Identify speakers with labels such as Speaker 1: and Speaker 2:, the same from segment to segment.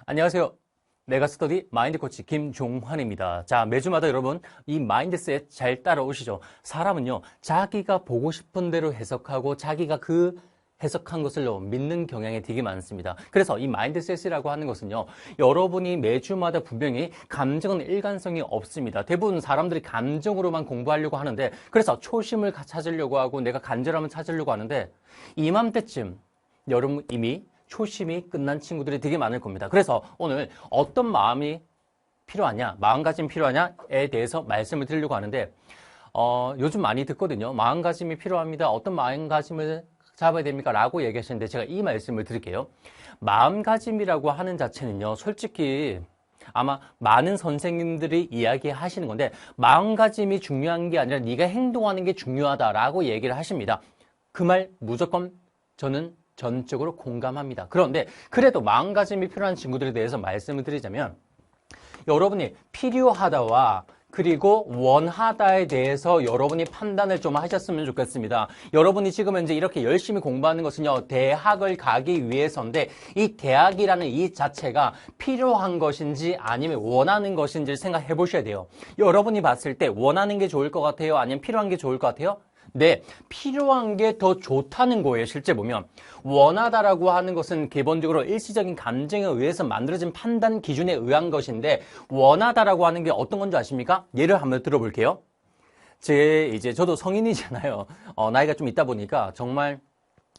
Speaker 1: 안녕하세요. 메가스터디 마인드 코치 김종환입니다. 자, 매주마다 여러분 이 마인드셋 잘 따라오시죠? 사람은요, 자기가 보고 싶은 대로 해석하고 자기가 그 해석한 것을 믿는 경향이 되게 많습니다. 그래서 이 마인드셋이라고 하는 것은요, 여러분이 매주마다 분명히 감정은 일관성이 없습니다. 대부분 사람들이 감정으로만 공부하려고 하는데, 그래서 초심을 찾으려고 하고 내가 간절함을 찾으려고 하는데, 이맘때쯤 여러분 이미 초심이 끝난 친구들이 되게 많을 겁니다. 그래서 오늘 어떤 마음이 필요하냐, 마음가짐이 필요하냐에 대해서 말씀을 드리려고 하는데, 요즘 많이 듣거든요. 마음가짐이 필요합니다. 어떤 마음가짐을 잡아야 됩니까? 라고 얘기하시는데 제가 이 말씀을 드릴게요. 마음가짐이라고 하는 자체는요, 솔직히 아마 많은 선생님들이 이야기하시는 건데, 마음가짐이 중요한 게 아니라 네가 행동하는 게 중요하다라고 얘기를 하십니다. 그 말 무조건 저는 전적으로 공감합니다. 그런데 그래도 마음가짐이 필요한 친구들에 대해서 말씀을 드리자면, 여러분이 필요하다와 그리고 원하다에 대해서 여러분이 판단을 좀 하셨으면 좋겠습니다. 여러분이 지금 현재 이렇게 열심히 공부하는 것은요, 대학을 가기 위해서인데, 이 대학이라는 이 자체가 필요한 것인지 아니면 원하는 것인지를 생각해 보셔야 돼요. 여러분이 봤을 때 원하는 게 좋을 것 같아요? 아니면 필요한 게 좋을 것 같아요? 네, 필요한 게 더 좋다는 거예요. 실제 보면 원하다라고 하는 것은 기본적으로 일시적인 감정에 의해서 만들어진 판단 기준에 의한 것인데, 원하다라고 하는 게 어떤 건지 아십니까? 예를 한번 들어볼게요. 저도 성인이잖아요. 나이가 좀 있다 보니까 정말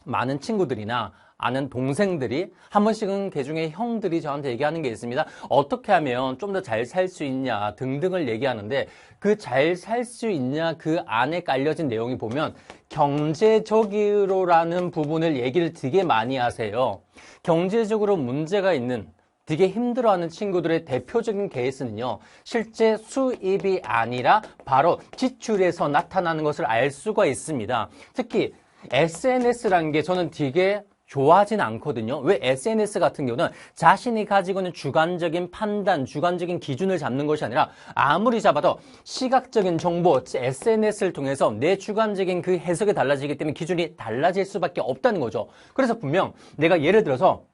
Speaker 1: 많은 친구들이나 아는 동생들이 한 번씩은 개중에 형들이 저한테 얘기하는 게 있습니다. 어떻게 하면 좀 더 잘 살 수 있냐 등등을 얘기하는데, 그 잘 살 수 있냐 그 안에 깔려진 내용이 보면 경제적으로라는 부분을 얘기를 되게 많이 하세요. 경제적으로 문제가 있는, 되게 힘들어하는 친구들의 대표적인 케이스는요, 실제 수입이 아니라 바로 지출에서 나타나는 것을 알 수가 있습니다. 특히 SNS라는 게 저는 되게 좋아하진 않거든요. 왜? SNS 같은 경우는 자신이 가지고 있는 주관적인 판단, 주관적인 기준을 잡는 것이 아니라, 아무리 잡아도 시각적인 정보, SNS를 통해서 내 주관적인 그 해석이 달라지기 때문에 기준이 달라질 수밖에 없다는 거죠. 그래서 분명 내가 예를 들어서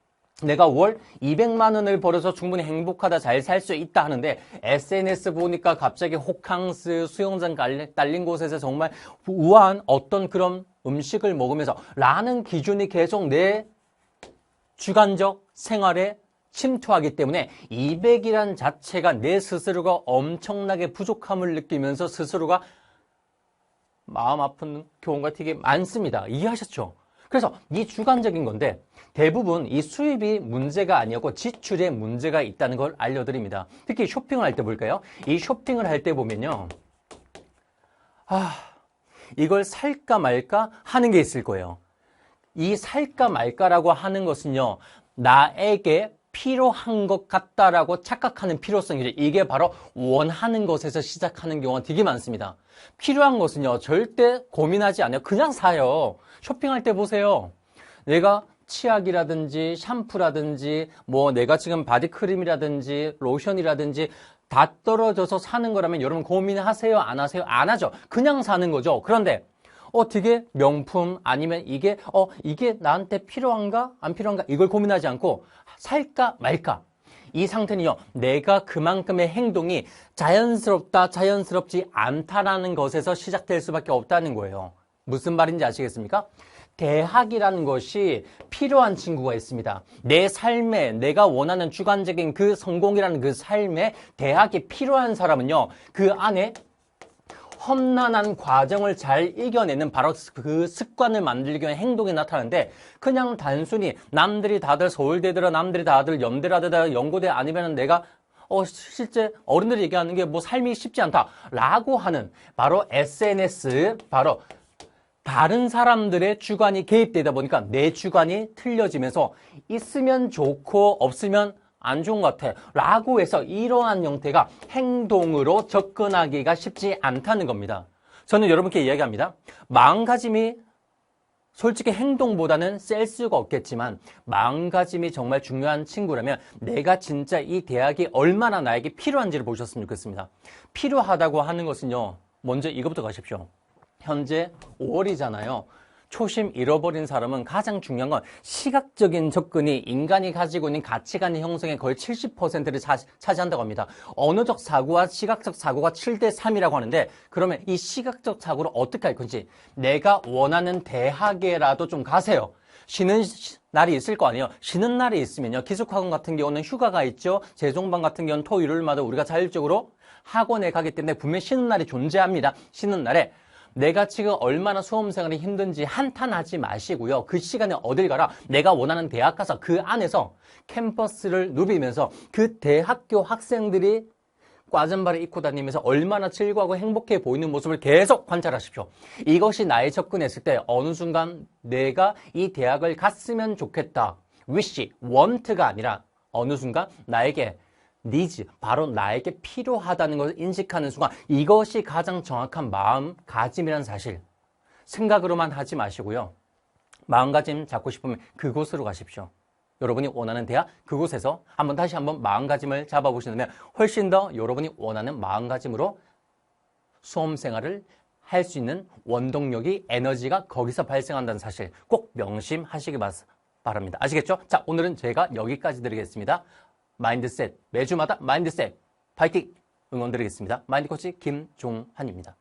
Speaker 1: 내가 월 200만 원을 벌어서 충분히 행복하다, 잘 살 수 있다 하는데, SNS 보니까 갑자기 호캉스 수영장 딸린 곳에서 정말 우아한 어떤 그런 음식을 먹으면서 라는 기준이 계속 내 주관적 생활에 침투하기 때문에 200이란 자체가 내 스스로가 엄청나게 부족함을 느끼면서 스스로가 마음 아픈 경우가 되게 많습니다. 이해하셨죠? 그래서 이 주관적인 건데, 대부분 이 수입이 문제가 아니었고 지출에 문제가 있다는 걸 알려드립니다. 특히 쇼핑을 할 때 볼까요? 이 쇼핑을 할 때 보면요, 이걸 살까 말까 하는 게 있을 거예요. 이 살까 말까라고 하는 것은요, 나에게 필요한 것 같다라고 착각하는 필요성이죠. 이게 바로 원하는 것에서 시작하는 경우가 되게 많습니다. 필요한 것은요, 절대 고민하지 않아요. 그냥 사요. 쇼핑할 때 보세요. 내가 치약이라든지 샴푸라든지 내가 지금 바디크림이라든지 로션이라든지 다 떨어져서 사는 거라면 여러분 고민하세요? 안 하세요? 안 하죠. 그냥 사는 거죠. 그런데 되게 명품 아니면 이게 나한테 필요한가 안 필요한가 이걸 고민하지 않고 살까 말까, 이 상태는요, 내가 그만큼의 행동이 자연스럽다 자연스럽지 않다라는 것에서 시작될 수밖에 없다는 거예요. 무슨 말인지 아시겠습니까? 대학이라는 것이 필요한 친구가 있습니다. 내 삶에 내가 원하는 주관적인 그 성공이라는 그 삶에 대학이 필요한 사람은요, 그 안에 험난한 과정을 잘 이겨내는 바로 그 습관을 만들기 위한 행동이 나타나는데, 그냥 단순히 남들이 다들 서울대더라, 남들이 다들 연대라더라, 연고대 아니면 내가 실제 어른들이 얘기하는 게 삶이 쉽지 않다라고 하는 바로 SNS, 바로 다른 사람들의 주관이 개입되다 보니까 내 주관이 틀려지면서 있으면 좋고 없으면 안 좋은 것 같아 라고 해서 이러한 형태가 행동으로 접근하기가 쉽지 않다는 겁니다. 저는 여러분께 이야기합니다. 마음가짐이 솔직히 행동보다는 셀 수가 없겠지만, 마음가짐이 정말 중요한 친구라면 내가 진짜 이 대학이 얼마나 나에게 필요한지를 보셨으면 좋겠습니다. 필요하다고 하는 것은요, 먼저 이것부터 가십시오. 현재 5월이잖아요. 초심 잃어버린 사람은 가장 중요한 건 시각적인 접근이 인간이 가지고 있는 가치관 형성의 거의 70%를 차지한다고 합니다. 언어적 사고와 시각적 사고가 7대 3이라고 하는데 그러면 이 시각적 사고를 어떻게 할 건지 내가 원하는 대학에라도 좀 가세요. 쉬는 날이 있을 거 아니에요. 쉬는 날이 있으면요. 기숙학원 같은 경우는 휴가가 있죠. 재종반 같은 경우는 토, 일요일마다 우리가 자율적으로 학원에 가기 때문에 분명히 쉬는 날이 존재합니다. 쉬는 날에 내가 지금 얼마나 수험생활이 힘든지 한탄하지 마시고요. 그 시간에 어딜 가라. 내가 원하는 대학 가서 그 안에서 캠퍼스를 누비면서 그 대학교 학생들이 과잠바를 입고 다니면서 얼마나 즐거워하고 행복해 보이는 모습을 계속 관찰하십시오. 이것이 나의 접근했을 때 어느 순간 내가 이 대학을 갔으면 좋겠다. wish, want가 아니라 어느 순간 나에게 needs, 바로 나에게 필요하다는 것을 인식하는 순간 이것이 가장 정확한 마음가짐이라는 사실. 생각으로만 하지 마시고요. 마음가짐 잡고 싶으면 그곳으로 가십시오. 여러분이 원하는 대학 그곳에서 다시 한번 마음가짐을 잡아보시면 훨씬 더 여러분이 원하는 마음가짐으로 수험생활을 할 수 있는 원동력이 에너지가 거기서 발생한다는 사실 꼭 명심하시기 바랍니다. 아시겠죠? 자, 오늘은 제가 여기까지 드리겠습니다. 마인드셋, 매주마다 마인드셋 파이팅 응원드리겠습니다. 마인드 코치 김종환입니다.